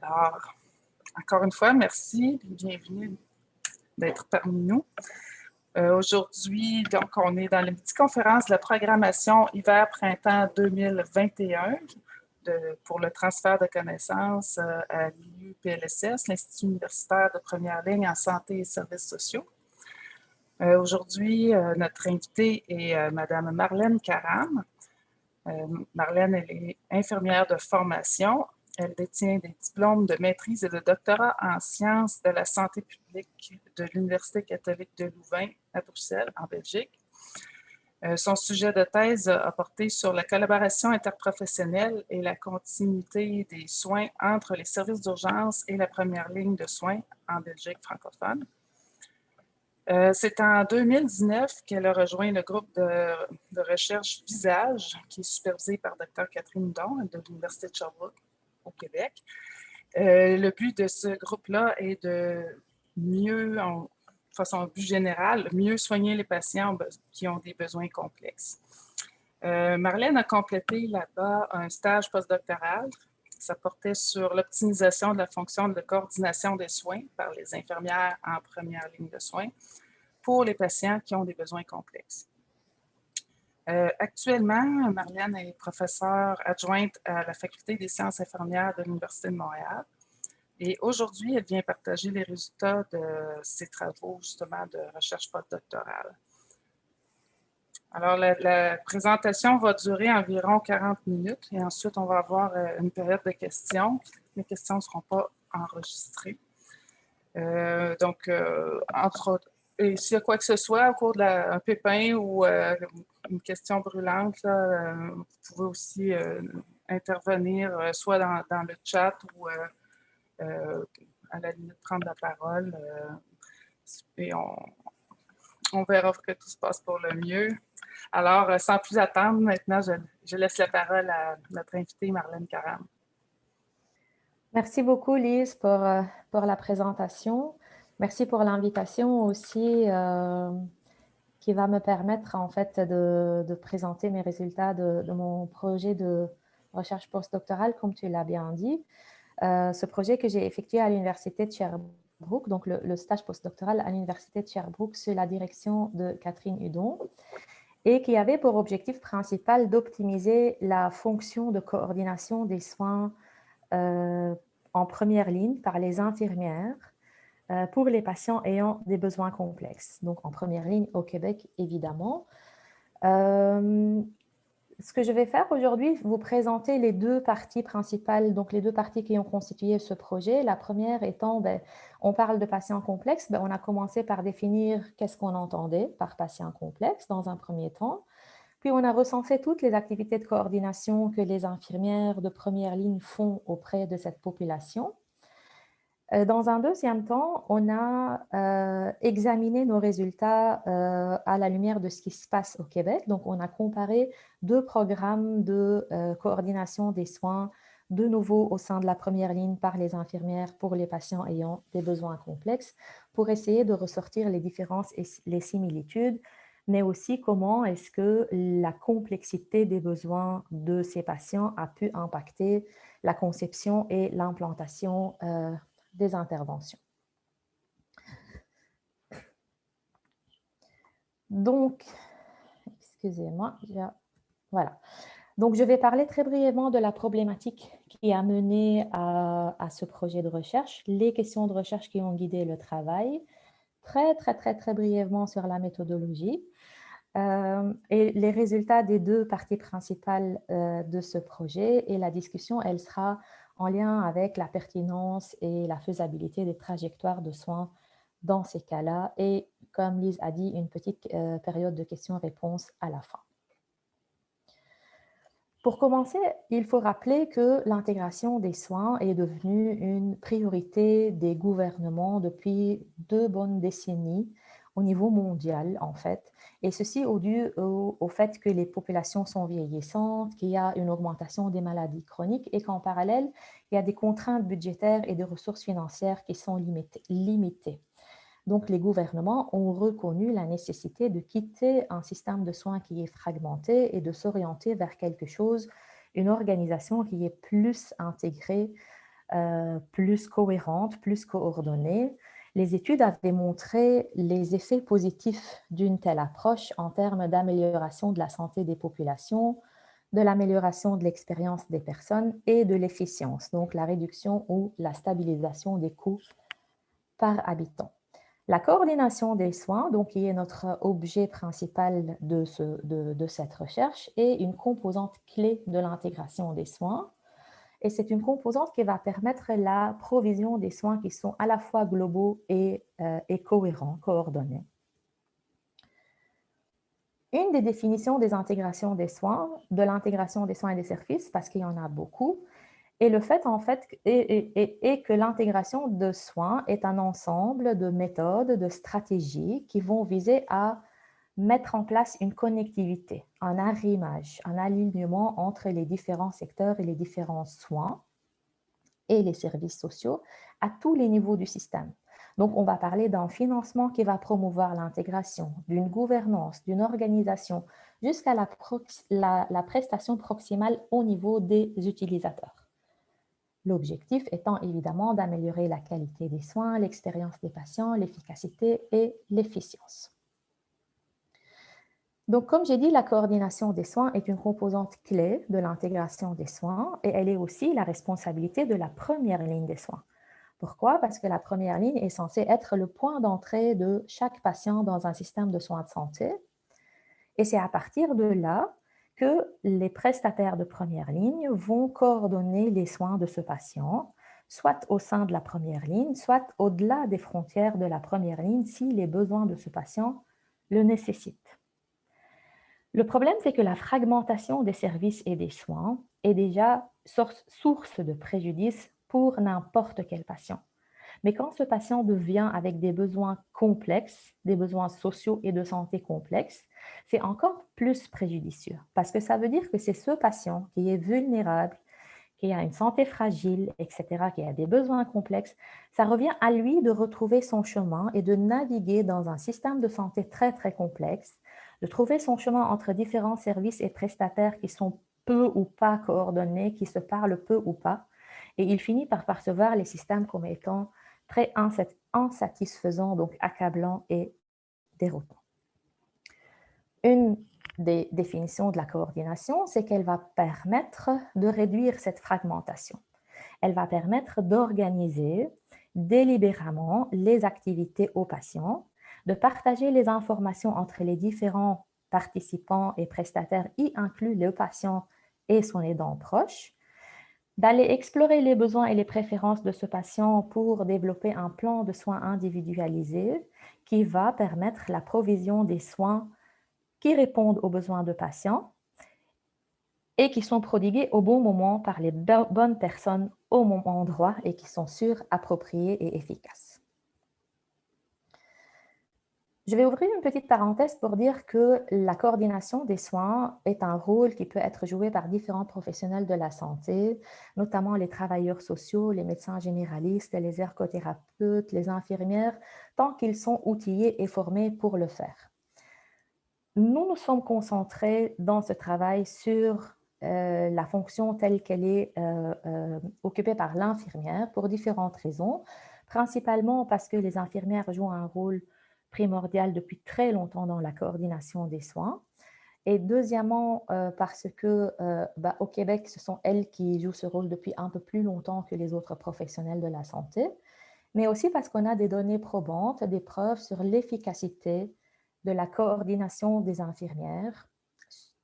Alors, encore une fois, merci et bienvenue d'être parmi nous. Aujourd'hui, donc, on est dans la petite conférence de la programmation hiver-printemps 2021 pour le transfert de connaissances à l'IUPLSS, l'Institut universitaire de première ligne en santé et services sociaux. Aujourd'hui, notre invitée est Mme Marlène Karam. Marlène, elle est infirmière de formation. Elle détient des diplômes de maîtrise et de doctorat en sciences de la santé publique de l'Université catholique de Louvain à Bruxelles, en Belgique. Son sujet de thèse a porté sur la collaboration interprofessionnelle et la continuité des soins entre les services d'urgence et la première ligne de soins en Belgique francophone. C'est en 2019 qu'elle a rejoint le groupe de recherche Visage, qui est supervisé par Dr. Catherine Don de l'Université de Sherbrooke au Québec. Le but de ce groupe-là est de mieux, de façon plus générale, mieux soigner les patients qui ont des besoins complexes. Marlène a complété là-bas un stage postdoctoral. Ça portait sur l'optimisation de la fonction de coordination des soins par les infirmières en première ligne de soins pour les patients qui ont des besoins complexes. Actuellement, Marlène est professeure adjointe à la Faculté des sciences infirmières de l'Université de Montréal. Et aujourd'hui, elle vient partager les résultats de ses travaux, justement, de recherche postdoctorale. Alors, la présentation va durer environ 40 minutes et ensuite, on va avoir une période de questions. Les questions ne seront pas enregistrées. Entre autres, et s'il y a quoi que ce soit au cours d'un pépin ou une question brûlante, là, vous pouvez aussi intervenir soit dans le chat ou à la limite prendre la parole. Et on verra que tout se passe pour le mieux. Alors, sans plus attendre, maintenant, je laisse la parole à notre invitée Marlène Karam. Merci beaucoup, Lise, pour la présentation. Merci pour l'invitation aussi qui va me permettre en fait de présenter mes résultats de mon projet de recherche postdoctorale, comme tu l'as bien dit. Ce projet que j'ai effectué à l'Université de Sherbrooke, donc le stage postdoctoral à l'Université de Sherbrooke sous la direction de Catherine Hudon, et qui avait pour objectif principal d'optimiser la fonction de coordination des soins en première ligne par les infirmières pour les patients ayant des besoins complexes. Donc, en première ligne au Québec, évidemment. Ce que je vais faire aujourd'hui, vous présenter les deux parties principales, donc les deux parties qui ont constitué ce projet. La première étant, on parle de patients complexes. On a commencé par définir qu'est-ce qu'on entendait par patient complexe dans un premier temps. Puis, on a recensé toutes les activités de coordination que les infirmières de première ligne font auprès de cette population. Dans un deuxième temps, on a examiné nos résultats à la lumière de ce qui se passe au Québec. Donc, on a comparé deux programmes de coordination des soins, de nouveau au sein de la première ligne par les infirmières pour les patients ayant des besoins complexes, pour essayer de ressortir les différences et les similitudes, mais aussi comment est-ce que la complexité des besoins de ces patients a pu impacter la conception et l'implantation des interventions. Donc, excusez-moi, voilà. Donc, je vais parler très brièvement de la problématique qui a mené à ce projet de recherche, les questions de recherche qui ont guidé le travail, très brièvement sur la méthodologie et les résultats des deux parties principales de ce projet. Et la discussion, elle sera en lien avec la pertinence et la faisabilité des trajectoires de soins dans ces cas-là. Et comme Lise a dit, une petite période de questions-réponses à la fin. Pour commencer, il faut rappeler que l'intégration des soins est devenue une priorité des gouvernements depuis 2 bonnes décennies au niveau mondial, en fait. Et ceci dû au fait que les populations sont vieillissantes, qu'il y a une augmentation des maladies chroniques et qu'en parallèle, il y a des contraintes budgétaires et des ressources financières qui sont limitées. Donc, les gouvernements ont reconnu la nécessité de quitter un système de soins qui est fragmenté et de s'orienter vers quelque chose, une organisation qui est plus intégrée plus cohérente, plus coordonnée. Les études avaient montré les effets positifs d'une telle approche en termes d'amélioration de la santé des populations, de l'amélioration de l'expérience des personnes et de l'efficience, donc la réduction ou la stabilisation des coûts par habitant. La coordination des soins, donc, qui est notre objet principal de cette recherche, est une composante clé de l'intégration des soins. Et c'est une composante qui va permettre la provision des soins qui sont à la fois globaux et cohérents, coordonnés. Une des définitions des intégrations des soins, de l'intégration des soins et des services, parce qu'il y en a beaucoup, et le fait, en fait, est que l'intégration de soins est un ensemble de méthodes, de stratégies qui vont viser à mettre en place une connectivité, un arrimage, un alignement entre les différents secteurs et les différents soins et les services sociaux à tous les niveaux du système. Donc, on va parler d'un financement qui va promouvoir l'intégration, d'une gouvernance, d'une organisation, jusqu'à la prestation proximale au niveau des utilisateurs. L'objectif étant évidemment d'améliorer la qualité des soins, l'expérience des patients, l'efficacité et l'efficience. Donc, comme j'ai dit, la coordination des soins est une composante clé de l'intégration des soins et elle est aussi la responsabilité de la première ligne des soins. Pourquoi? Parce que la première ligne est censée être le point d'entrée de chaque patient dans un système de soins de santé. Et c'est à partir de là que les prestataires de première ligne vont coordonner les soins de ce patient, soit au sein de la première ligne, soit au-delà des frontières de la première ligne si les besoins de ce patient le nécessitent. Le problème, c'est que la fragmentation des services et des soins est déjà source de préjudice pour n'importe quel patient. Mais quand ce patient devient avec des besoins complexes, des besoins sociaux et de santé complexes, c'est encore plus préjudicieux parce que ça veut dire que c'est ce patient qui est vulnérable, qui a une santé fragile, etc., qui a des besoins complexes, ça revient à lui de retrouver son chemin et de naviguer dans un système de santé très, très complexe, de trouver son chemin entre différents services et prestataires qui sont peu ou pas coordonnés, qui se parlent peu ou pas, et il finit par percevoir les systèmes comme étant très insatisfaisants, donc accablants et déroutants. Une des définitions de la coordination, c'est qu'elle va permettre de réduire cette fragmentation. Elle va permettre d'organiser délibérément les activités aux patients, de partager les informations entre les différents participants et prestataires, y inclus le patient et son aidant proche, d'aller explorer les besoins et les préférences de ce patient pour développer un plan de soins individualisé qui va permettre la provision des soins qui répondent aux besoins de patients et qui sont prodigués au bon moment par les bonnes personnes au bon endroit et qui sont sûrs, appropriés et efficaces. Je vais ouvrir une petite parenthèse pour dire que la coordination des soins est un rôle qui peut être joué par différents professionnels de la santé, notamment les travailleurs sociaux, les médecins généralistes, les ergothérapeutes, les infirmières, tant qu'ils sont outillés et formés pour le faire. Nous nous sommes concentrés dans ce travail sur la fonction telle qu'elle est occupée par l'infirmière pour différentes raisons, principalement parce que les infirmières jouent un rôle primordial depuis très longtemps dans la coordination des soins. Et deuxièmement, parce que au Québec, ce sont elles qui jouent ce rôle depuis un peu plus longtemps que les autres professionnels de la santé, mais aussi parce qu'on a des données probantes, des preuves sur l'efficacité de la coordination des infirmières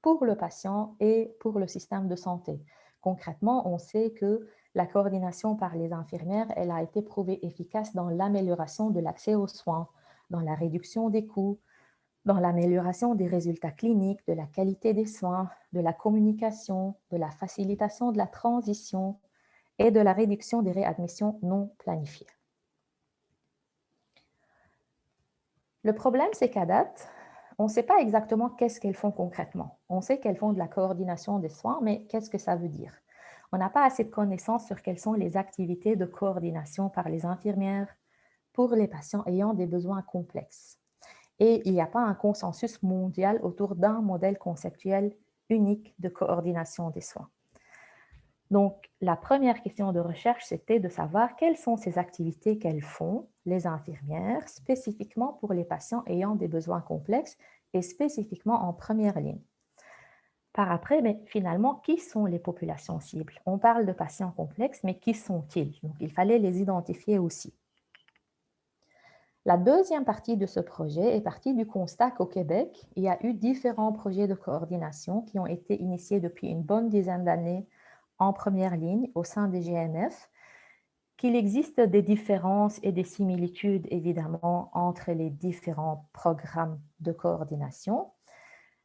pour le patient et pour le système de santé. Concrètement, on sait que la coordination par les infirmières, elle a été prouvée efficace dans l'amélioration de l'accès aux soins, dans la réduction des coûts, dans l'amélioration des résultats cliniques, de la qualité des soins, de la communication, de la facilitation de la transition et de la réduction des réadmissions non planifiées. Le problème, c'est qu'à date, on ne sait pas exactement qu'est-ce qu'elles font concrètement. On sait qu'elles font de la coordination des soins, mais qu'est-ce que ça veut dire? On n'a pas assez de connaissances sur quelles sont les activités de coordination par les infirmières pour les patients ayant des besoins complexes. Et il n'y a pas un consensus mondial autour d'un modèle conceptuel unique de coordination des soins. Donc, la première question de recherche, c'était de savoir quelles sont ces activités qu'elles font, les infirmières, spécifiquement pour les patients ayant des besoins complexes et spécifiquement en première ligne. Par après, mais finalement, qui sont les populations cibles? On parle de patients complexes, mais qui sont-ils? Donc, il fallait les identifier aussi. La deuxième partie de ce projet est partie du constat qu'au Québec, il y a eu différents projets de coordination qui ont été initiés depuis une bonne dizaine d'années en première ligne au sein des GMF, qu'il existe des différences et des similitudes évidemment entre les différents programmes de coordination,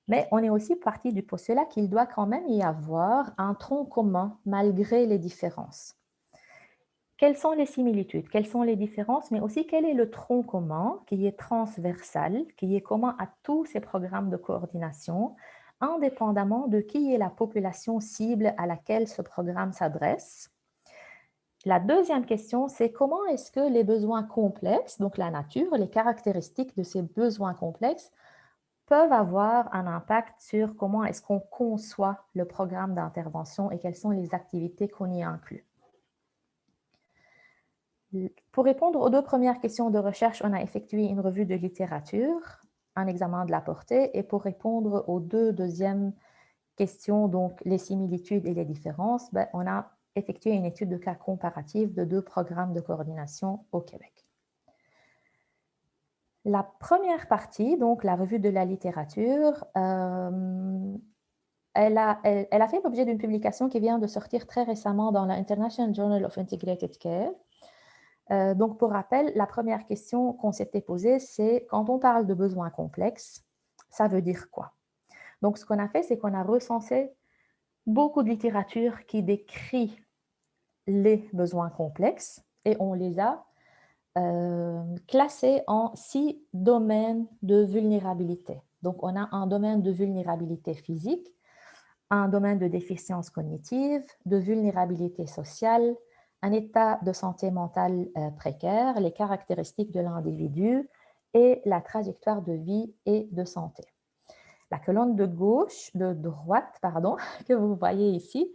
mais on est aussi parti du postulat qu'il doit quand même y avoir un tronc commun malgré les différences. Quelles sont les similitudes, quelles sont les différences, mais aussi quel est le tronc commun qui est transversal, qui est commun à tous ces programmes de coordination, indépendamment de qui est la population cible à laquelle ce programme s'adresse. La deuxième question, c'est comment est-ce que les besoins complexes, donc la nature, les caractéristiques de ces besoins complexes, peuvent avoir un impact sur comment est-ce qu'on conçoit le programme d'intervention et quelles sont les activités qu'on y inclut. Pour répondre aux deux premières questions de recherche, on a effectué une revue de littérature, un examen de la portée, et pour répondre aux deux deuxièmes questions, donc les similitudes et les différences, on a effectué une étude de cas comparative de deux programmes de coordination au Québec. La première partie, donc la revue de la littérature, elle a fait l'objet d'une publication qui vient de sortir très récemment dans l'International Journal of Integrated Care. Donc, pour rappel, la première question qu'on s'était posée, c'est quand on parle de besoins complexes, ça veut dire quoi? Donc, ce qu'on a fait, c'est qu'on a recensé beaucoup de littérature qui décrit les besoins complexes et on les a classés en 6 domaines de vulnérabilité. Donc, on a un domaine de vulnérabilité physique, un domaine de déficience cognitive, de vulnérabilité sociale, un état de santé mentale précaire, les caractéristiques de l'individu et la trajectoire de vie et de santé. La colonne de droite, que vous voyez ici,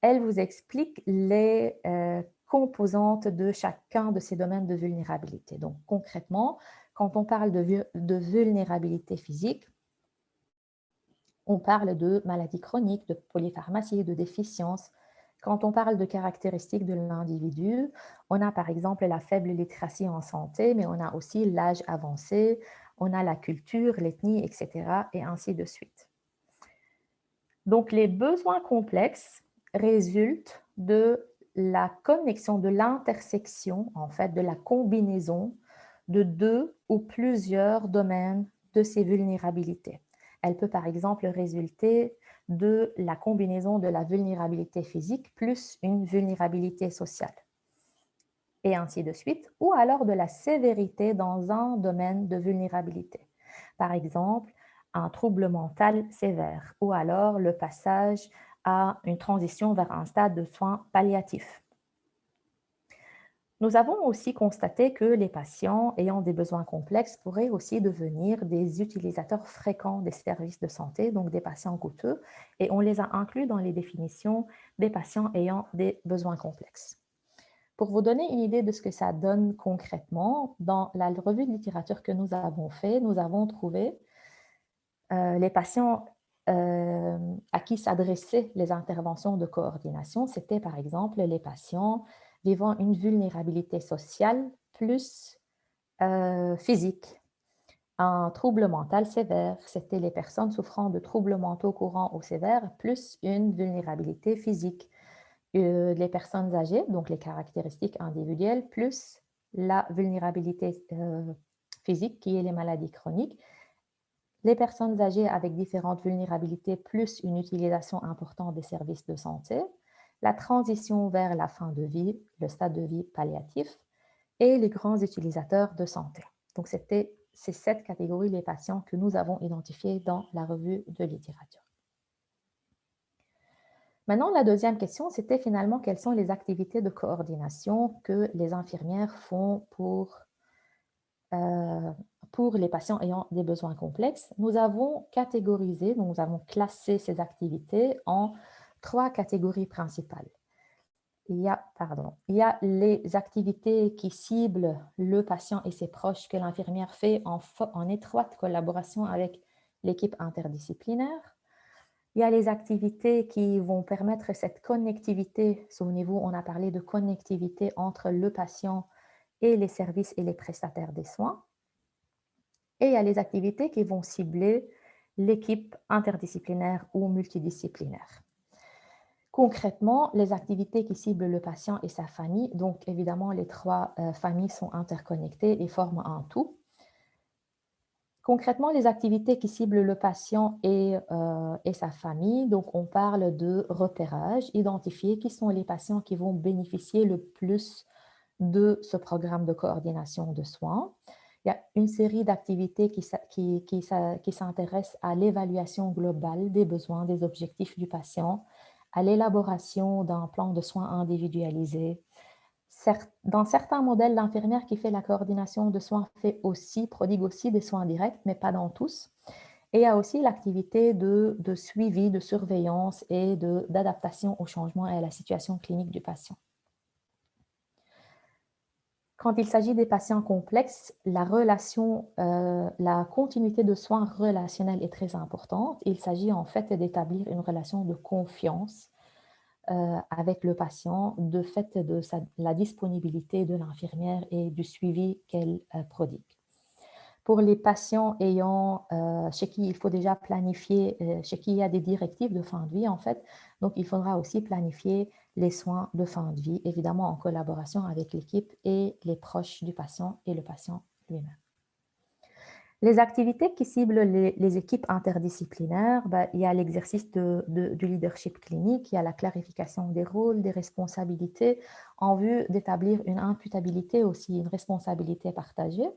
elle vous explique les composantes de chacun de ces domaines de vulnérabilité. Donc concrètement, quand on parle de vulnérabilité physique, on parle de maladies chroniques, de polypharmacie, de déficience. Quand on parle de caractéristiques de l'individu, on a par exemple la faible littératie en santé, mais on a aussi l'âge avancé, on a la culture, l'ethnie, etc. et ainsi de suite. Donc les besoins complexes résultent de la connexion, de l'intersection, en fait, de la combinaison de deux ou plusieurs domaines de ces vulnérabilités. Elle peut par exemple résulter de la combinaison de la vulnérabilité physique plus une vulnérabilité sociale, et ainsi de suite, ou alors de la sévérité dans un domaine de vulnérabilité. Par exemple, un trouble mental sévère, ou alors le passage à une transition vers un stade de soins palliatifs. Nous avons aussi constaté que les patients ayant des besoins complexes pourraient aussi devenir des utilisateurs fréquents des services de santé, donc des patients coûteux, et on les a inclus dans les définitions des patients ayant des besoins complexes. Pour vous donner une idée de ce que ça donne concrètement, dans la revue de littérature que nous avons fait, nous avons trouvé les patients à qui s'adressaient les interventions de coordination, c'était par exemple les patients vivant une vulnérabilité sociale plus physique. Un trouble mental sévère, c'était les personnes souffrant de troubles mentaux courants ou sévères plus une vulnérabilité physique. Les personnes âgées, donc les caractéristiques individuelles, plus la vulnérabilité physique qui est les maladies chroniques. Les personnes âgées avec différentes vulnérabilités plus une utilisation importante des services de santé, la transition vers la fin de vie, le stade de vie palliatif, et les grands utilisateurs de santé. Donc, c'était ces 7 catégories les patients que nous avons identifiés dans la revue de littérature. Maintenant, la deuxième question, c'était finalement quelles sont les activités de coordination que les infirmières font pour les patients ayant des besoins complexes. Nous avons catégorisé, nous avons classé ces activités en 3 catégories principales. il y a les activités qui ciblent le patient et ses proches que l'infirmière fait en étroite collaboration avec l'équipe interdisciplinaire. Il y a les activités qui vont permettre cette connectivité. Souvenez-vous, on a parlé de connectivité entre le patient et les services et les prestataires des soins. Et il y a les activités qui vont cibler l'équipe interdisciplinaire ou multidisciplinaire. Concrètement, les activités qui ciblent le patient et sa famille, donc évidemment les trois familles sont interconnectées et forment un tout. Concrètement, les activités qui ciblent le patient et sa famille, donc on parle de repérage, identifier qui sont les patients qui vont bénéficier le plus de ce programme de coordination de soins. Il y a une série d'activités qui s'intéressent à l'évaluation globale des besoins, des objectifs du patient, à l'élaboration d'un plan de soins individualisé. Dans certains modèles, l'infirmière qui fait la coordination de soins prodigue aussi des soins directs, mais pas dans tous. Et il y a aussi l'activité de suivi, de surveillance et d'adaptation au changement et à la situation clinique du patient. Quand il s'agit des patients complexes, la continuité de soins relationnels est très importante. Il s'agit en fait d'établir une relation de confiance avec le patient, de fait de la disponibilité de l'infirmière et du suivi qu'elle prodigue. Pour les patients chez qui il faut déjà planifier, chez qui il y a des directives de fin de vie en fait, donc il faudra aussi planifier les soins de fin de vie, évidemment en collaboration avec l'équipe et les proches du patient et le patient lui-même. Les activités qui ciblent les équipes interdisciplinaires, il y a l'exercice du leadership clinique, il y a la clarification des rôles, des responsabilités, en vue d'établir une imputabilité aussi, une responsabilité partagée.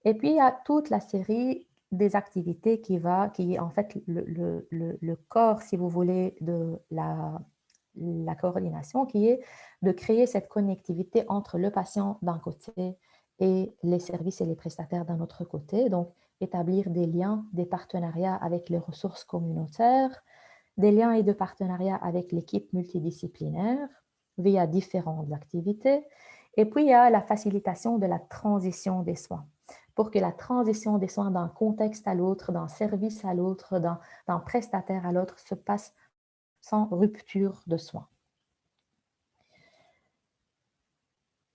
Et puis, il y a toute la série des activités qui est en fait le corps, si vous voulez, de la coordination, qui est de créer cette connectivité entre le patient d'un côté et les services et les prestataires d'un autre côté. Donc, établir des liens, des partenariats avec les ressources communautaires, des liens et de partenariats avec l'équipe multidisciplinaire via différentes activités. Et puis, il y a la facilitation de la transition des soins pour que la transition des soins d'un contexte à l'autre, d'un service à l'autre, d'un prestataire à l'autre se passe sans rupture de soins.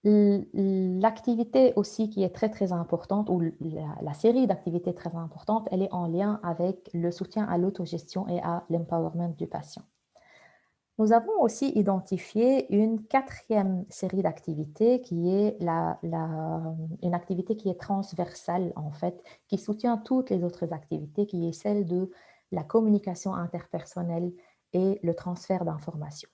L'activité aussi qui est très très importante, ou la série d'activités très importantes, elle est en lien avec le soutien à l'autogestion et à l'empowerment du patient. Nous avons aussi identifié une quatrième série d'activités qui est une activité qui est transversale en fait, qui soutient toutes les autres activités, qui est celle de la communication interpersonnelle et le transfert d'informations.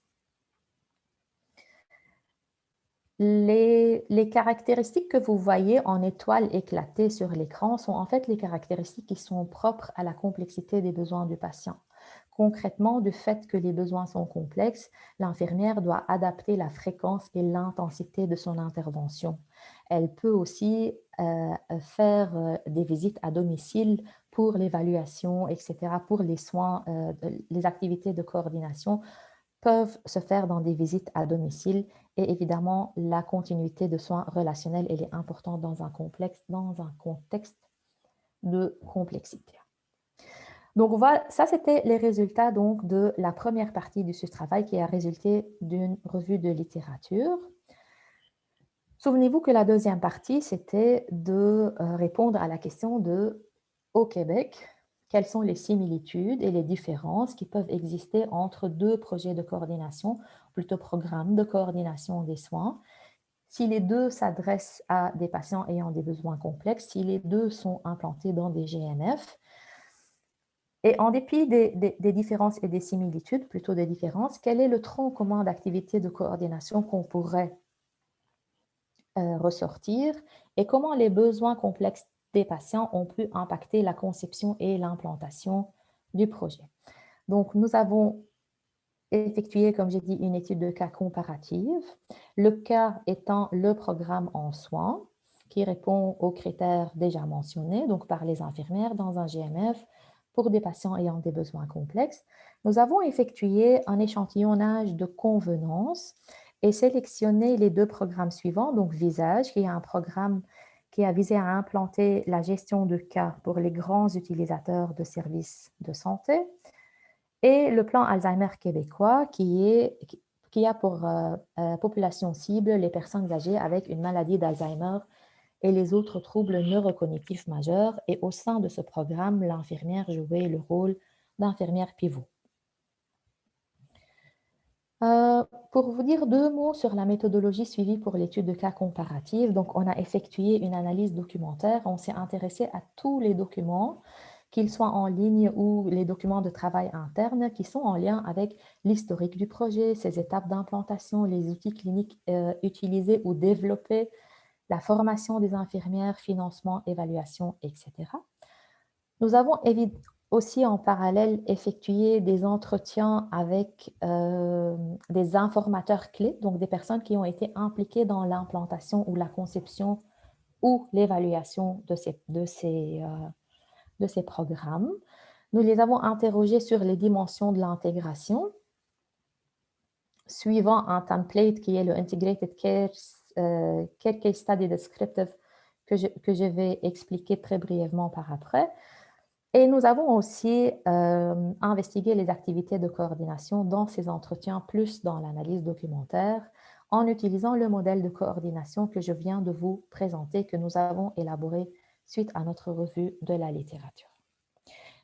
Les caractéristiques que vous voyez en étoiles éclatées sur l'écran sont en fait les caractéristiques qui sont propres à la complexité des besoins du patient. Concrètement, du fait que les besoins sont complexes, l'infirmière doit adapter la fréquence et l'intensité de son intervention. Elle peut aussi faire des visites à domicile pour l'évaluation, etc., pour les soins, les activités de coordination peuvent se faire dans des visites à domicile et évidemment, la continuité de soins relationnels, elle est importante dans un contexte de complexité. Donc, voilà, ça, c'était les résultats donc, de la première partie de ce travail qui a résulté d'une revue de littérature. Souvenez-vous que la deuxième partie, c'était de répondre à la question de, au Québec, quelles sont les similitudes et les différences qui peuvent exister entre deux projets de coordination, plutôt programmes de coordination des soins, si les deux s'adressent à des patients ayant des besoins complexes, si les deux sont implantés dans des GMF. Et en dépit des différences et des similitudes, plutôt des différences, quel est le tronc commun d'activités de coordination qu'on pourrait ressortir et comment les besoins complexes des patients ont pu impacter la conception et l'implantation du projet. Donc, nous avons effectué, comme j'ai dit, une étude de cas comparative, le cas étant le programme en soins qui répond aux critères déjà mentionnés, donc par les infirmières dans un GMF pour des patients ayant des besoins complexes. Nous avons effectué un échantillonnage de convenance et sélectionné les deux programmes suivants, donc Visage, qui est un programme qui a visé à implanter la gestion de cas pour les grands utilisateurs de services de santé, et le plan Alzheimer québécois, qui a pour population cible les personnes âgées avec une maladie d'Alzheimer et les autres troubles neurocognitifs majeurs. Et au sein de ce programme, l'infirmière jouait le rôle d'infirmière pivot. Pour vous dire deux mots sur la méthodologie suivie pour l'étude de cas comparative, donc on a effectué une analyse documentaire, on s'est intéressé à tous les documents, qu'ils soient en ligne ou les documents de travail interne, qui sont en lien avec l'historique du projet, ses étapes d'implantation, les outils cliniques utilisés ou développés, la formation des infirmières, financement, évaluation, etc. Nous avons aussi en parallèle effectué des entretiens avec des informateurs clés, donc des personnes qui ont été impliquées dans l'implantation ou la conception ou l'évaluation de ces programmes. Nous les avons interrogés sur les dimensions de l'intégration, suivant un template qui est le Integrated Care Case Study Descriptive que je vais expliquer très brièvement par après. Et nous avons aussi investigué les activités de coordination dans ces entretiens, plus dans l'analyse documentaire, en utilisant le modèle de coordination que je viens de vous présenter, que nous avons élaboré suite à notre revue de la littérature.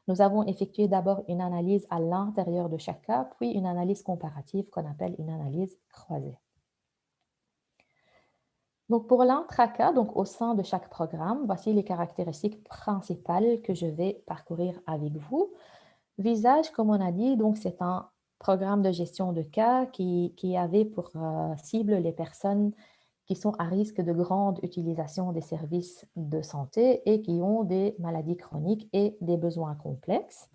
Nous avons effectué d'abord une analyse à l'intérieur de chaque cas, puis une analyse comparative qu'on appelle une analyse croisée. Donc pour l'intra-cas, donc au sein de chaque programme, voici les caractéristiques principales que je vais parcourir avec vous. Visage, comme on a dit, donc c'est un programme de gestion de cas qui avait pour cible les personnes qui sont à risque de grande utilisation des services de santé et qui ont des maladies chroniques et des besoins complexes.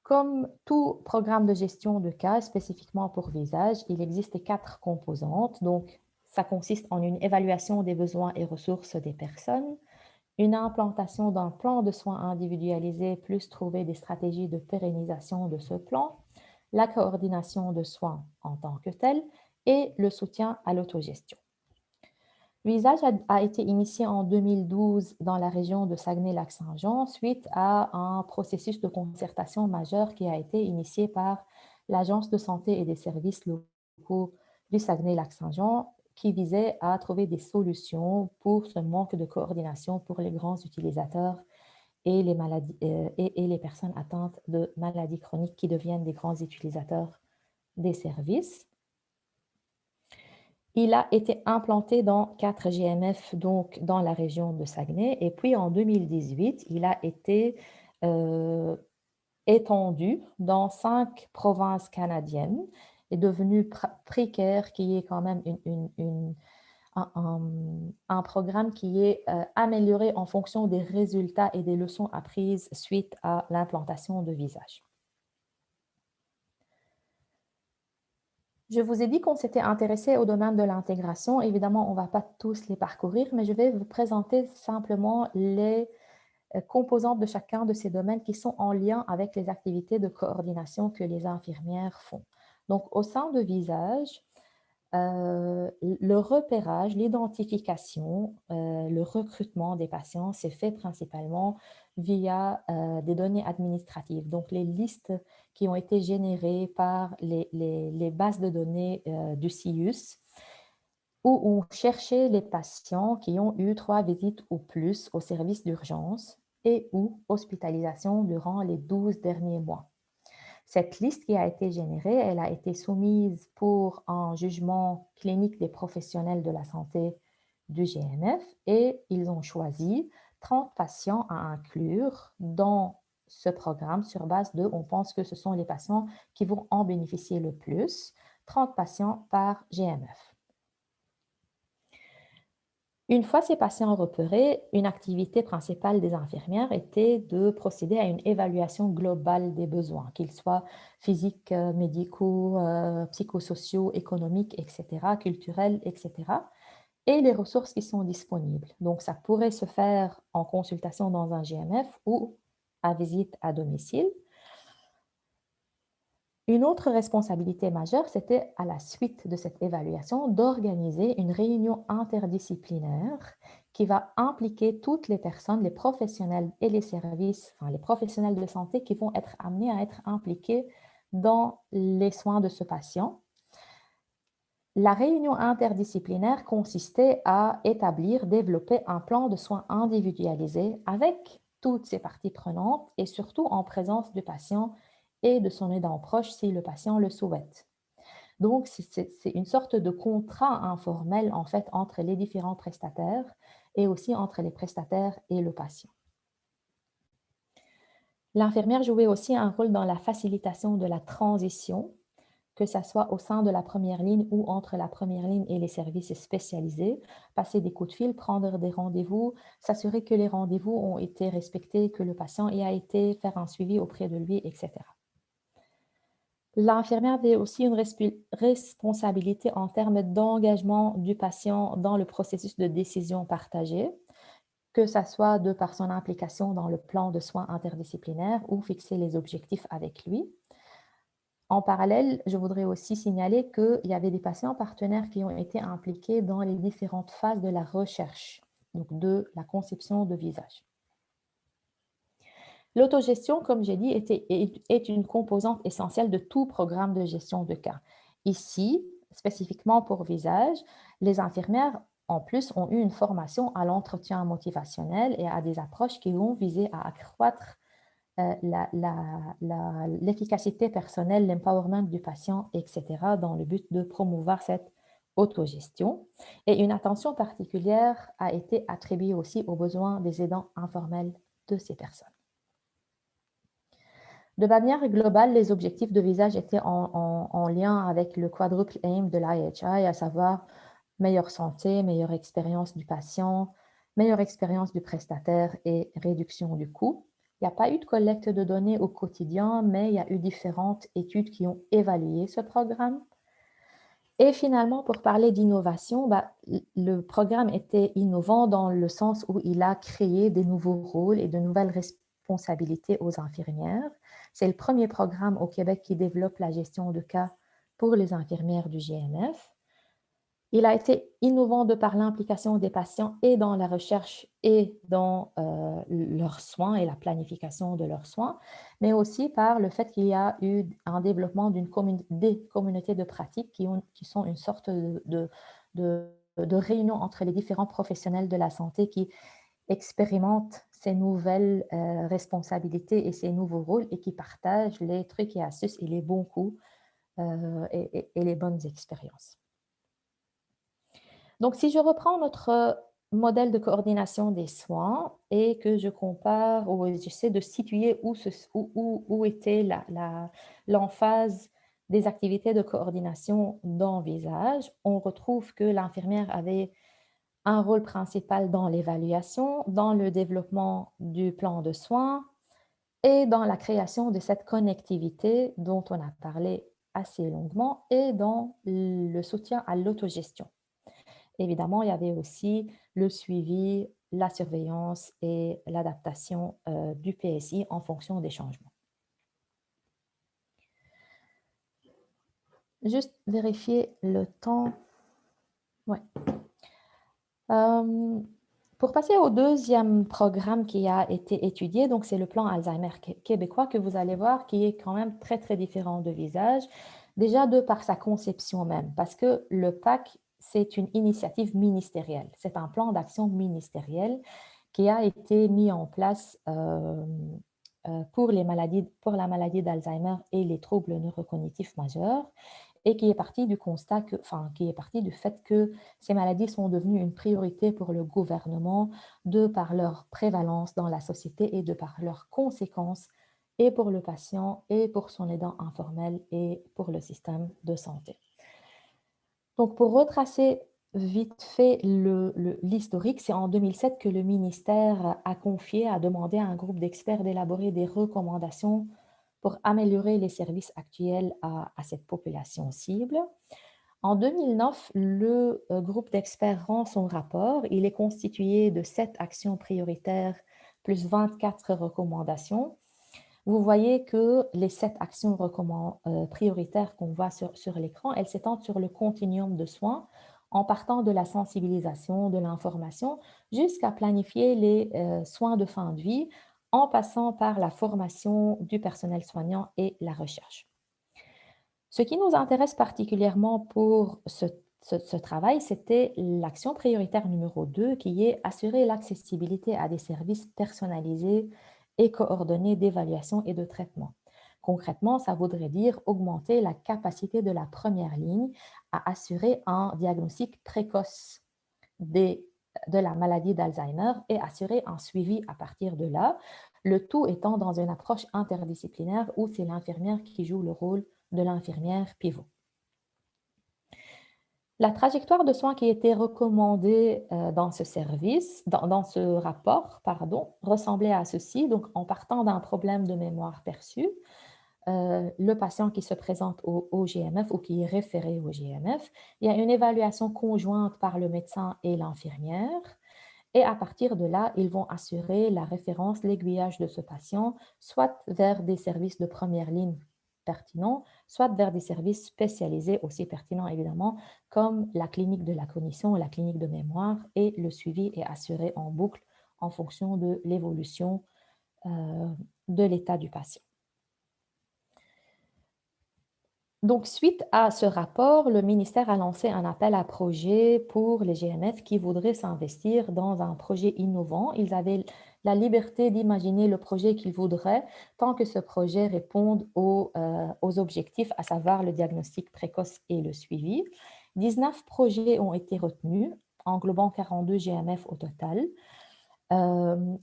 Comme tout programme de gestion de cas, spécifiquement pour Visage, il existe 4 composantes. Donc, ça consiste en une évaluation des besoins et ressources des personnes, une implantation d'un plan de soins individualisé, plus trouver des stratégies de pérennisation de ce plan, la coordination de soins en tant que tel et le soutien à l'autogestion. Visage a été initié en 2012 dans la région de Saguenay-Lac-Saint-Jean suite à un processus de concertation majeur qui a été initié par l'Agence de santé et des services locaux du Saguenay-Lac-Saint-Jean qui visait à trouver des solutions pour ce manque de coordination pour les grands utilisateurs et les personnes atteintes de maladies chroniques qui deviennent des grands utilisateurs des services. Il a été implanté dans 4 GMF, donc dans la région de Saguenay. Et puis en 2018, il a été étendu dans 5 provinces canadiennes et devenu précaire, qui est quand même un programme qui est amélioré en fonction des résultats et des leçons apprises suite à l'implantation de Visage. Je vous ai dit qu'on s'était intéressé au domaine de l'intégration. Évidemment, on ne va pas tous les parcourir, mais je vais vous présenter simplement les composantes de chacun de ces domaines qui sont en lien avec les activités de coordination que les infirmières font. Donc, au sein de Visage, le repérage, l'identification, le recrutement des patients s'est fait principalement via des données administratives. Donc, les listes qui ont été générées par les bases de données du CIUS, où on cherchait les patients qui ont eu 3 visites ou plus au service d'urgence et ou hospitalisation durant les 12 derniers mois. Cette liste qui a été générée, elle a été soumise pour un jugement clinique des professionnels de la santé du GMF et ils ont choisi 30 patients à inclure dans ce programme sur base de, on pense que ce sont les patients qui vont en bénéficier le plus, 30 patients par GMF. Une fois ces patients repérés, une activité principale des infirmières était de procéder à une évaluation globale des besoins, qu'ils soient physiques, médicaux, psychosociaux, économiques, etc., culturels, etc., et les ressources qui sont disponibles. Donc, ça pourrait se faire en consultation dans un GMF ou à visite à domicile. Une autre responsabilité majeure, c'était à la suite de cette évaluation d'organiser une réunion interdisciplinaire qui va impliquer toutes les personnes, les professionnels et les services, enfin les professionnels de santé qui vont être amenés à être impliqués dans les soins de ce patient. La réunion interdisciplinaire consistait à établir, développer un plan de soins individualisé avec toutes ces parties prenantes et surtout en présence du patient et de son aidant proche si le patient le souhaite. Donc, c'est une sorte de contrat informel en fait entre les différents prestataires et aussi entre les prestataires et le patient. L'infirmière jouait aussi un rôle dans la facilitation de la transition, que ça soit au sein de la première ligne ou entre la première ligne et les services spécialisés, passer des coups de fil, prendre des rendez-vous, s'assurer que les rendez-vous ont été respectés, que le patient y a été, faire un suivi auprès de lui, etc. L'infirmière avait aussi une responsabilité en termes d'engagement du patient dans le processus de décision partagée, que ça soit de par son implication dans le plan de soins interdisciplinaire ou fixer les objectifs avec lui. En parallèle, je voudrais aussi signaler qu'il y avait des patients partenaires qui ont été impliqués dans les différentes phases de la recherche, donc de la conception de visage. L'autogestion, comme j'ai dit, est une composante essentielle de tout programme de gestion de cas. Ici, spécifiquement pour visage, les infirmières, en plus, ont eu une formation à l'entretien motivationnel et à des approches qui vont viser à accroître l'efficacité personnelle, l'empowerment du patient, etc., dans le but de promouvoir cette autogestion. Et une attention particulière a été attribuée aussi aux besoins des aidants informels de ces personnes. De manière globale, les objectifs de visage étaient en lien avec le quadruple aim de l'IHI, à savoir meilleure santé, meilleure expérience du patient, meilleure expérience du prestataire et réduction du coût. Il n'y a pas eu de collecte de données au quotidien, mais il y a eu différentes études qui ont évalué ce programme. Et finalement, pour parler d'innovation, le programme était innovant dans le sens où il a créé des nouveaux rôles et de nouvelles responsabilités aux infirmières. C'est le premier programme au Québec qui développe la gestion de cas pour les infirmières du GMF. Il a été innovant de par l'implication des patients et dans la recherche et dans leurs soins et la planification de leurs soins, mais aussi par le fait qu'il y a eu un développement des communautés de pratique qui sont une sorte de réunion entre les différents professionnels de la santé qui expérimentent ces nouvelles responsabilités et ces nouveaux rôles et qui partagent les trucs et astuces et les bons coups et les bonnes expériences. Donc, si je reprends notre modèle de coordination des soins et que je compare ou j'essaie de situer où était l'emphase des activités de coordination dans Visage, on retrouve que l'infirmière avait un rôle principal dans l'évaluation, dans le développement du plan de soins et dans la création de cette connectivité dont on a parlé assez longuement et dans le soutien à l'autogestion. Évidemment, il y avait aussi le suivi, la surveillance et l'adaptation du PSI en fonction des changements. Juste vérifier le temps. Ouais. Pour passer au deuxième programme qui a été étudié, donc c'est le plan Alzheimer québécois que vous allez voir qui est quand même très, très différent de Visage, déjà de par sa conception même, parce que le PAC, c'est une initiative ministérielle. C'est un plan d'action ministériel qui a été mis en place pour la maladie d'Alzheimer et les troubles neurocognitifs majeurs et qui est parti du constat qui est parti du fait que ces maladies sont devenues une priorité pour le gouvernement de par leur prévalence dans la société et de par leurs conséquences et pour le patient et pour son aidant informel et pour le système de santé. Donc, pour retracer vite fait l'historique, c'est en 2007 que le ministère a demandé à un groupe d'experts d'élaborer des recommandations pour améliorer les services actuels à cette population cible. En 2009, le groupe d'experts rend son rapport. Il est constitué de 7 actions prioritaires plus 24 recommandations. vous voyez que les 7 actions prioritaires qu'on voit sur l'écran, elles s'étendent sur le continuum de soins en partant de la sensibilisation, de l'information, jusqu'à planifier les soins de fin de vie en passant par la formation du personnel soignant et la recherche. Ce qui nous intéresse particulièrement pour ce travail, c'était l'action prioritaire numéro 2, qui est assurer l'accessibilité à des services personnalisés et coordonnés d'évaluation et de traitement. Concrètement, ça voudrait dire augmenter la capacité de la première ligne à assurer un diagnostic précoce des- de la maladie d'Alzheimer et assurer un suivi à partir de là, le tout étant dans une approche interdisciplinaire où c'est l'infirmière qui joue le rôle de l'infirmière pivot. La trajectoire de soins qui était recommandée dans ce rapport, pardon, ressemblait à ceci, donc en partant d'un problème de mémoire perçu, le patient qui se présente au GMF ou qui est référé au GMF, il y a une évaluation conjointe par le médecin et l'infirmière. Et à partir de là, ils vont assurer la référence, l'aiguillage de ce patient, soit vers des services de première ligne pertinents, soit vers des services spécialisés aussi pertinents, évidemment, comme la clinique de la cognition, la clinique de mémoire, et le suivi est assuré en boucle en fonction de l'évolution de l'état du patient. Donc, suite à ce rapport, le ministère a lancé un appel à projet pour les GMF qui voudraient s'investir dans un projet innovant. Ils avaient la liberté d'imaginer le projet qu'ils voudraient tant que ce projet réponde aux objectifs, à savoir le diagnostic précoce et le suivi. 19 projets ont été retenus, englobant 42 GMF au total.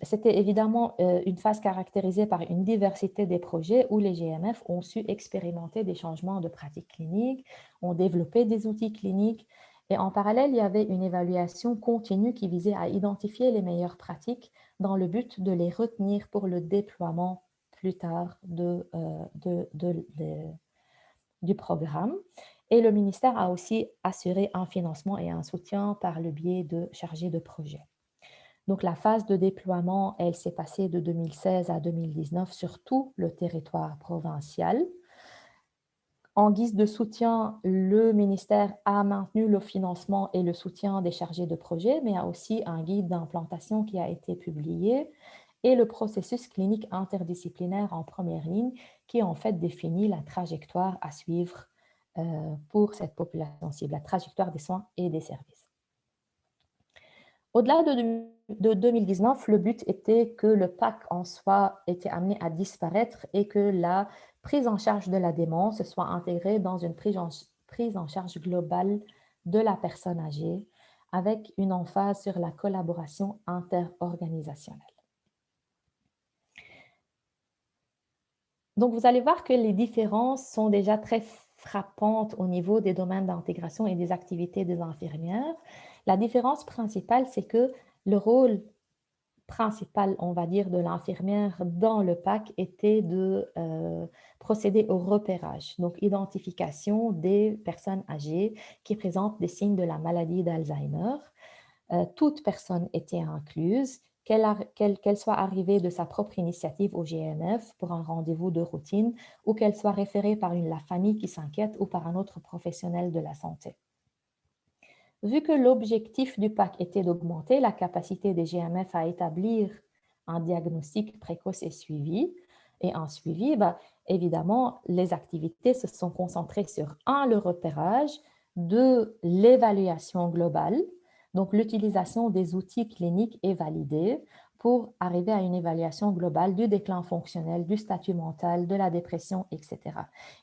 C'était évidemment une phase caractérisée par une diversité des projets où les GMF ont su expérimenter des changements de pratiques cliniques, ont développé des outils cliniques et en parallèle, il y avait une évaluation continue qui visait à identifier les meilleures pratiques dans le but de les retenir pour le déploiement plus tard du programme. Et le ministère a aussi assuré un financement et un soutien par le biais de chargés de projet. Donc, la phase de déploiement, elle s'est passée de 2016 à 2019 sur tout le territoire provincial. En guise de soutien, le ministère a maintenu le financement et le soutien des chargés de projet, mais a aussi un guide d'implantation qui a été publié et le processus clinique interdisciplinaire en première ligne qui en fait définit la trajectoire à suivre pour cette population cible, la trajectoire des soins et des services. Au-delà de 2019, le but était que le PAC en soi était amené à disparaître et que la prise en charge de la démence soit intégrée dans une prise en charge globale de la personne âgée avec une emphase sur la collaboration interorganisationnelle. Donc, vous allez voir que les différences sont déjà très frappantes au niveau des domaines d'intégration et des activités des infirmières. La différence principale, c'est que le rôle principal, on va dire, de l'infirmière dans le PAC était de procéder au repérage, donc identification des personnes âgées qui présentent des signes de la maladie d'Alzheimer. Toute personne était incluse, qu'elle soit arrivée de sa propre initiative au GMF pour un rendez-vous de routine ou qu'elle soit référée par la famille qui s'inquiète ou par un autre professionnel de la santé. Vu que l'objectif du PAC était d'augmenter la capacité des GMF à établir un diagnostic précoce et un suivi, évidemment, les activités se sont concentrées sur le repérage, 2, l'évaluation globale, donc l'utilisation des outils cliniques et validés pour arriver à une évaluation globale du déclin fonctionnel, du statut mental, de la dépression, etc.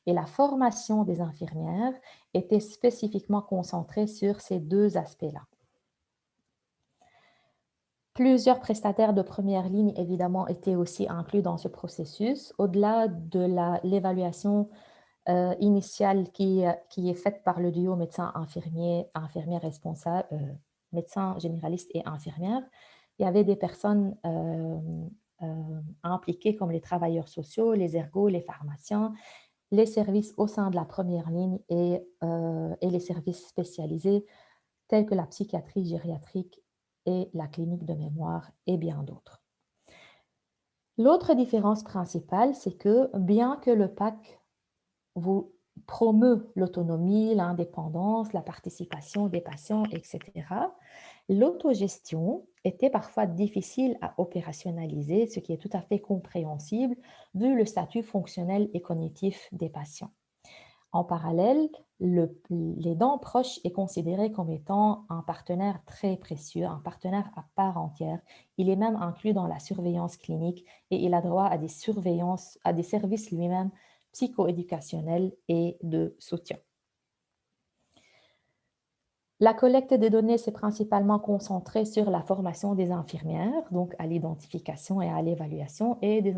Et la formation des infirmières était spécifiquement concentrée sur ces 2 aspects-là. Plusieurs prestataires de première ligne, évidemment, étaient aussi inclus dans ce processus. Au-delà de l'évaluation initiale qui est faite par le duo médecin-infirmière responsable, médecin généraliste et infirmière, il y avait des personnes impliquées comme les travailleurs sociaux, les ergos, les pharmaciens, les services au sein de la première ligne et les services spécialisés tels que la psychiatrie gériatrique et la clinique de mémoire et bien d'autres. L'autre différence principale, c'est que bien que le PAC vous promeut l'autonomie, l'indépendance, la participation des patients, etc., l'autogestion était parfois difficile à opérationnaliser, ce qui est tout à fait compréhensible vu le statut fonctionnel et cognitif des patients. En parallèle, l'aidant proche est considéré comme étant un partenaire très précieux, un partenaire à part entière. Il est même inclus dans la surveillance clinique et il a droit à des surveillances, à des services lui-même psychoéducationnels et de soutien. La collecte des données s'est principalement concentrée sur la formation des infirmières, donc à l'identification et à l'évaluation, et des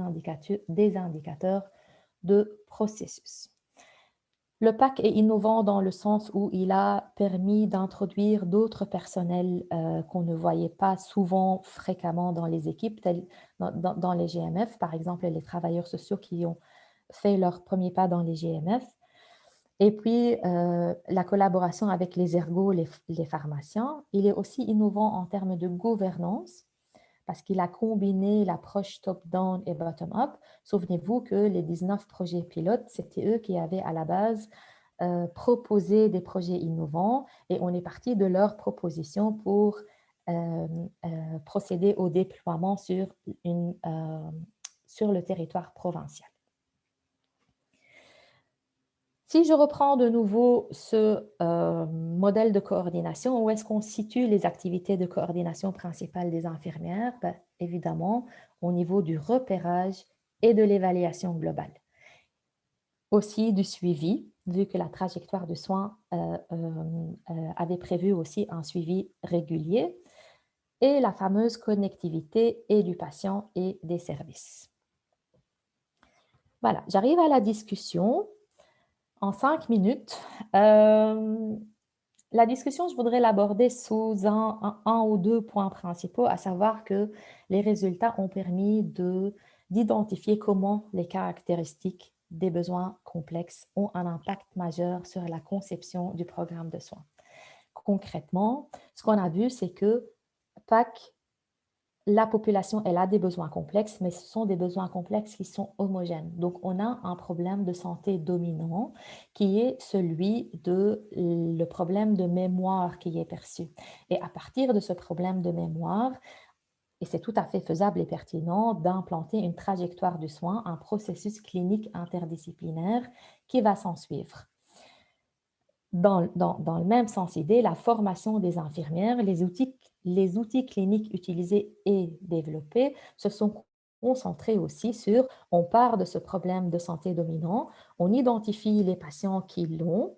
indicateurs de processus. Le PAC est innovant dans le sens où il a permis d'introduire d'autres personnels qu'on ne voyait pas souvent fréquemment dans les équipes, dans les GMF, par exemple les travailleurs sociaux qui ont fait leur premier pas dans les GMF. Et puis, la collaboration avec les ergos, les pharmaciens. Il est aussi innovant en termes de gouvernance parce qu'il a combiné l'approche top-down et bottom-up. Souvenez-vous que les 19 projets pilotes, c'était eux qui avaient à la base proposé des projets innovants et on est parti de leurs propositions pour procéder au déploiement sur le territoire provincial. Si je reprends de nouveau ce modèle de coordination, où est-ce qu'on situe les activités de coordination principales des infirmières? Ben, évidemment, au niveau du repérage et de l'évaluation globale. Aussi du suivi, vu que la trajectoire de soins avait prévu aussi un suivi régulier, et la fameuse connectivité et du patient et des services. Voilà, j'arrive à la discussion. En 5 minutes, la discussion, je voudrais l'aborder sous un ou deux points principaux, à savoir que les résultats ont permis d'identifier comment les caractéristiques des besoins complexes ont un impact majeur sur la conception du programme de soins. Concrètement, ce qu'on a vu, c'est que PAC, la population, elle a des besoins complexes, mais ce sont des besoins complexes qui sont homogènes. Donc, on a un problème de santé dominant qui est celui de le problème de mémoire qui est perçu. Et à partir de ce problème de mémoire, et c'est tout à fait faisable et pertinent d'implanter une trajectoire du soin, un processus clinique interdisciplinaire qui va s'en suivre. Dans le même sens idée, la formation des infirmières, les outils cliniques utilisés et développés se sont concentrés aussi sur, on part de ce problème de santé dominant, on identifie les patients qui l'ont,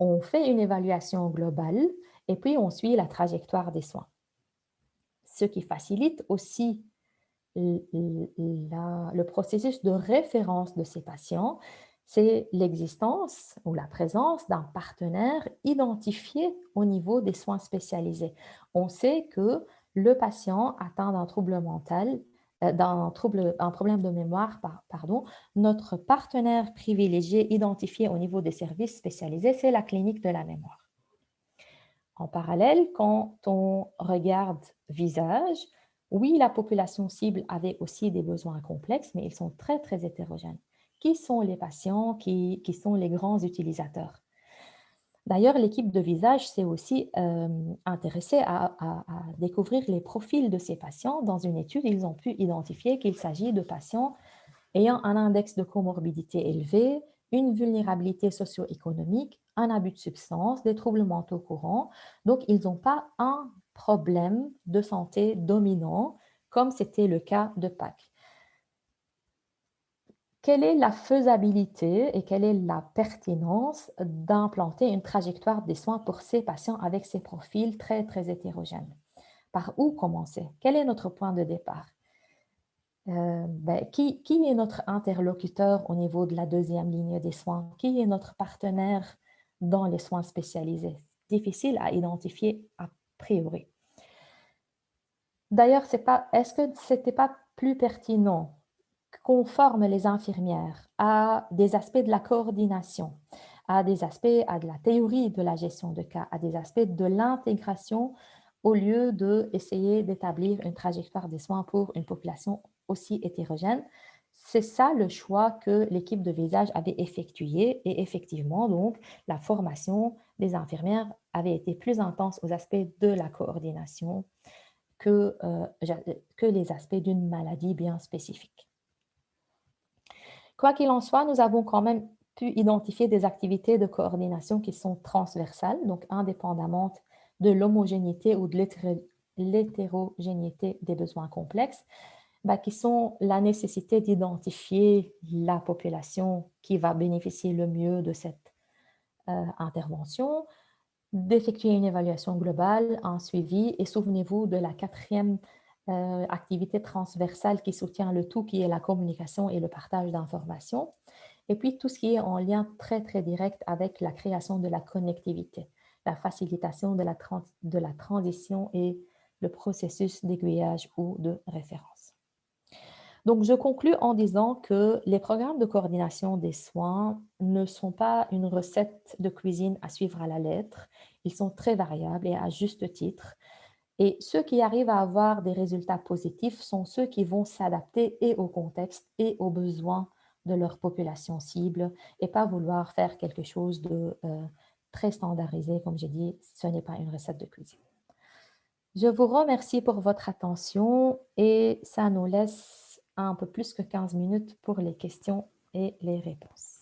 on fait une évaluation globale et puis on suit la trajectoire des soins. Ce qui facilite aussi le processus de référence de ces patients, c'est l'existence ou la présence d'un partenaire identifié au niveau des soins spécialisés. On sait que le patient atteint d'un trouble mental, un problème de mémoire, pardon, notre partenaire privilégié identifié au niveau des services spécialisés, c'est la clinique de la mémoire. En parallèle, quand on regarde visage, oui, la population cible avait aussi des besoins complexes, mais ils sont très, très hétérogènes. Qui sont les patients qui sont les grands utilisateurs? D'ailleurs, l'équipe de visage s'est aussi intéressée à découvrir les profils de ces patients. Dans une étude, ils ont pu identifier qu'il s'agit de patients ayant un index de comorbidité élevé, une vulnérabilité socio-économique, un abus de substances, des troubles mentaux courants. Donc, ils n'ont pas un problème de santé dominant, comme c'était le cas de PAC. Quelle est la faisabilité et quelle est la pertinence d'implanter une trajectoire des soins pour ces patients avec ces profils très, très hétérogènes? Par où commencer? Quel est notre point de départ? Qui est notre interlocuteur au niveau de la deuxième ligne des soins? Qui est notre partenaire dans les soins spécialisés? Difficile à identifier a priori. D'ailleurs, est-ce que ce n'était pas plus pertinent qu'on forme les infirmières à des aspects de la coordination, à des aspects à de la théorie de la gestion de cas, à des aspects de l'intégration au lieu d'essayer d'établir une trajectoire des soins pour une population aussi hétérogène. C'est ça le choix que l'équipe de visage avait effectué et effectivement, donc, la formation des infirmières avait été plus intense aux aspects de la coordination que les aspects d'une maladie bien spécifique. Quoi qu'il en soit, nous avons quand même pu identifier des activités de coordination qui sont transversales, donc indépendamment de l'homogénéité ou de l'hétérogénéité des besoins complexes, qui sont la nécessité d'identifier la population qui va bénéficier le mieux de cette intervention, d'effectuer une évaluation globale, un suivi, et souvenez-vous de la quatrième activité transversale qui soutient le tout, qui est la communication et le partage d'informations. Et puis tout ce qui est en lien très, très direct avec la création de la connectivité, la facilitation de la transition et le processus d'aiguillage ou de référence. Donc, je conclus en disant que les programmes de coordination des soins ne sont pas une recette de cuisine à suivre à la lettre. Ils sont très variables et à juste titre. Et ceux qui arrivent à avoir des résultats positifs sont ceux qui vont s'adapter et au contexte et aux besoins de leur population cible et pas vouloir faire quelque chose de très standardisé. Comme j'ai dit, ce n'est pas une recette de cuisine. Je vous remercie pour votre attention et ça nous laisse un peu plus que 15 minutes pour les questions et les réponses.